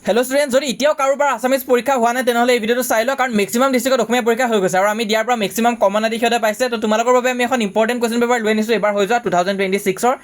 Hello' student, যদি এতিয়াও কাৰোবাৰ আছামিজ পৰীক্ষা হোৱা নাই তেনেহ'লে এই ভিডিঅ'টো চাই লওক, কাৰণ মেক্সিমাম ডিষ্ট্ৰিক্টত অসমীয়া পৰীক্ষা হৈ গৈছে আৰু আমি দিয়াৰ পৰা মেক্সিমাম কমন আদি সিহঁতে পাইছে। তো তোমালোকৰ বাবে আমি এখন ইম্পৰ্টেণ্ট কুৱেশ্যন পেপাৰ লৈ আনিছোঁ এইবাৰ হৈ যোৱা 2026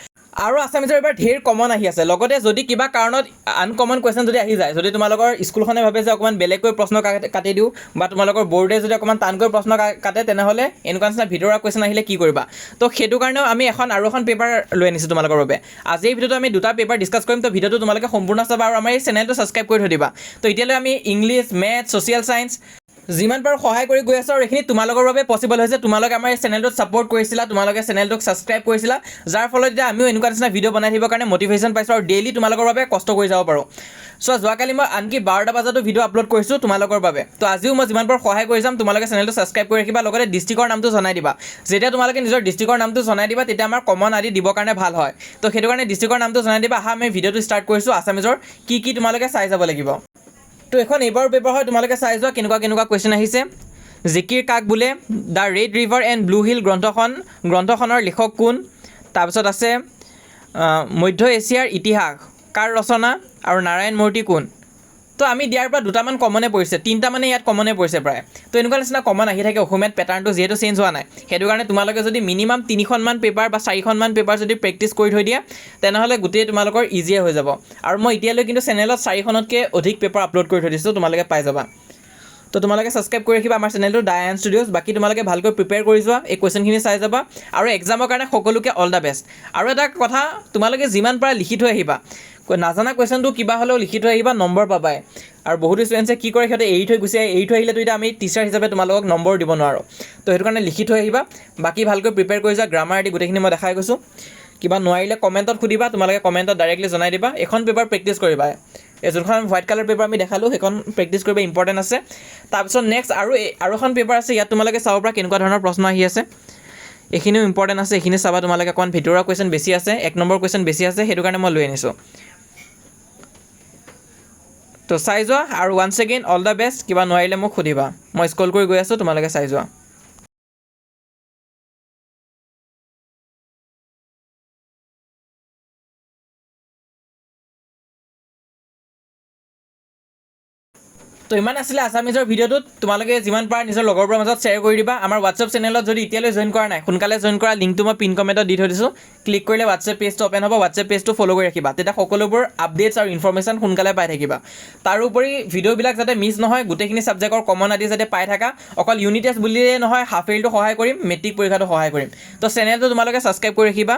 আৰু আছামিজৰ এইবাৰ ঢেৰ কমন আহি আছে। লগতে যদি কিবা কাৰণত আনকমন কুৱেশ্যন যদি আহি যায়, যদি তোমালোকৰ স্কুলখনে ভাবে যে অকণমান বেলেগকৈ প্ৰশ্ন কাটি দিওঁ বা তোমালোকৰ বৰ্ডে যদি অকণমান টানকৈ প্ৰশ্ন কাটে, তেনেহ'লে এনেকুৱা নিচিনা ভিতৰুৱা কুৱেশ্যন আহিলে কি কৰিবা। তো সেইটো কাৰণেও আমি আৰু এখন পেপাৰ লৈ আনিছোঁ তোমালোকৰ বাবে। আজি এই ভিডিঅ'টো আমি দুটা পেপাৰ ডিছকাছ কৰিম। তো ভিডিঅ'টো তোমালোকে সম্পূৰ্ণ চাবা আৰু আমাৰ এই চেনেলটো ছাবস্ক্ৰাইব কৰি থৈ দিবা। তো এতিয়ালৈ আমি ইংলিছ, মেথছ, ছ'চিয়েল ছায়েন্স যিমান পাৰোঁ সহায় কৰি গৈ আছোঁ আৰু এইখিনি তোমালোকৰ বাবে পচিবল হৈছে। তোমালোকে আমাৰ এই চেনেলটোত ছাপোৰ্ট কৰিছিলা, তোমালোকে চেনেলটোক ছাবস্ক্ৰাইব কৰিছিলা, যাৰ ফলত এতিয়া আমিও এনেকুৱা নিচিনা ভিডিঅ' বনাই থাকিবৰ কাৰণে মটিভেশ্যন পাইছোঁ আৰু ডেইলি তোমালোকৰ বাবে কষ্ট কৰি যাব পাৰোঁ। যোৱাকালি মই আনকি 12টা বজাতো ভিডিঅ' আপলোড কৰিছোঁ তোমালোকৰ বাবে। তো আজিও মই যিমান পাৰোঁ সহায় কৰি যাম। তোমালোকে চেনেলটো ছাবস্ক্ৰাইব কৰি ৰাখিবা, লগতে ডিষ্ট্ৰিক্টৰ নামটো জনাই দিবা। যেতিয়া তোমালোকে নিজৰ ডিষ্ট্ৰিক্টৰ নামটো জনাই দিবা, তেতিয়া আমাৰ কমন আদি দিবৰ কাৰণে ভাল হয়। তো সেইটো কাৰণে ডিষ্ট্ৰিক্টৰ নামটো জনাই দিবা। আমি ভিডিঅ'টো ষ্টাৰ্ট কৰিছোঁ। আছামিজৰ কি তোমালোকে চাই যাব লাগিব। তো এখন এইবাৰৰ পেপাৰ হয়, তোমালোকে চাই যোৱা কেনেকুৱা কুৱেশ্যন আহিছে। জিকিৰ কাক বোলে, the red river and blue hill গ্ৰন্থখনৰ লিখক কোন। তাৰপিছত আছে মধ্য এছিয়াৰ ইতিহাস কাৰ ৰচনা আৰু নাৰায়ণ মূৰ্তি কোন। তো আমি দিয়াৰ পৰা দুটামান কমনে পৰিছে, তিনিটা মানে ইয়াত কমনে পৰিছে প্ৰায়। তো এনেকুৱা নিচিনা কমন আহি থাকে অসমীয়াত, পেটাৰ্ণটো যিহেতু চেঞ্জ হোৱা নাই। সেইটো কাৰণে তোমালোকে যদি মিনিমাম 3খনমান পেপাৰ বা 4খনমান পেপাৰ যদি প্ৰেক্টিছ কৰি থৈ দিয়া, তেনেহ'লে গোটেই তোমালোকৰ ইজিয়ে হৈ যাব। আৰু মই এতিয়ালৈ কিন্তু চেনেলত 4খনতকৈ অধিক পেপাৰ আপলোড কৰি থৈ দিছোঁ, তোমালোকে পাই যাবা। তো তোমালোকে ছাবস্ক্ৰাইব কৰি ৰাখিবা আমাৰ চেনেলটো ডায়ান ষ্টুডিঅ'ছ। বাকী তোমালোকে ভালকৈ প্ৰিপেয়াৰ কৰি যোৱা, এই কুৱেশ্যনখিনি চাই যাবা আৰু এক্সামৰ কাৰণে সকলোকে অল দ্য বেষ্ট। আৰু এটা কথা, তোমালোকে যিমান পাৰা লিখি থৈ আহিবা। নাজানা কুৱেশ্যনটো কিবা হ'লেও লিখি থৈ আহিবা, নম্বৰ পাবাই। আৰু বহুতো ষ্টুডেণ্টছে কি কৰে, সিহঁতে এৰি থৈ গুচি আহে। এৰি থৈ আহিলেতো এতিয়া আমি টিচাৰ হিচাপে তোমালোকক নম্বৰ দিব নোৱাৰোঁ। তো সেইটো কাৰণে লিখি থৈ আহিবা। বাকী ভালকৈ প্ৰিপেয়াৰ কৰি যোৱা, গ্ৰামাৰ আদি গোটেইখিনি মই দেখাই গৈছোঁ। কিবা নোৱাৰিলে কমেণ্টত সুধিবা, তোমালোকে কমেণ্টত ডাইৰেক্টলি জনাই দিবা। এখন পেপাৰ প্ৰেক্টিছ কৰিবা। এই যোনখন হোৱাইট কালাৰ পেপাৰ আমি দেখালোঁ, সেইখন প্ৰেক্টিছ কৰিব ইম্পৰ্টেণ্ট আছে। তাৰপিছত নেক্সট আৰু এখন পেপাৰ আছে, ইয়াত তোমালোকে চাব পৰা কেনেকুৱা ধৰণৰ প্ৰশ্ন আহি আছে। এইখিনিও ইম্পৰ্টেণ্ট আছে, এইখিনি চাবা। তোমালোকে অকণমান ভিতৰুৱা কুৱেশ্যন বেছি আছে, 1 নম্বৰ কুৱেশ্যন বেছি আছে, সেইটো কাৰণে মই লৈ আনিছোঁ। তো চাই যোৱা আৰু once again all the best. কিবা নোৱাৰিলে মোক সুধিবা, মই স্ক্ৰল কৰি গৈ আছোঁ, তোমালোকে চাই যোৱা। তো ইমান আছিলে আছামিজৰ ভিডিঅ'টোত। তোমালোকে যিমান পাৰা নিজৰ লগৰবোৰৰ মাজত শ্বেয়াৰ কৰি দিবা। আমাৰ হোৱাটছএপ চেনেলত যদি এতিয়ালৈ জইন কৰা নাই, সোনকালে জইন কৰা। লিংকটো মই পিন কমেণ্টত দি থৈ দিছোঁ। ক্লিক কৰিলে হোৱাটছএপ পেজটো অ'পেন হ'ব। হোৱাটছএপ পেজটো ফ'ল' কৰি ৰাখিবা, তেতিয়া সকলোবোৰ আপডেটছ আৰু ইনফৰমেশ্যন সোনকালে পাই থাকিবা। তাৰোপৰি ভিডিঅ'বিলাক যাতে মিছ নহয়, গোটেইখিনি ছাবজেক্টৰ কমন আদি যাতে পাই থাকা। অকল ইউনিট টেষ্ট বুলিয়ে নহয়, হাফ ইয়েৰলিটো সহায় কৰিম, মেট্ৰিক পৰীক্ষাটো সহায় কৰিম। তো চেনেলটো তোমালোকে ছাবস্ক্ৰাইব কৰি ৰাখিবা।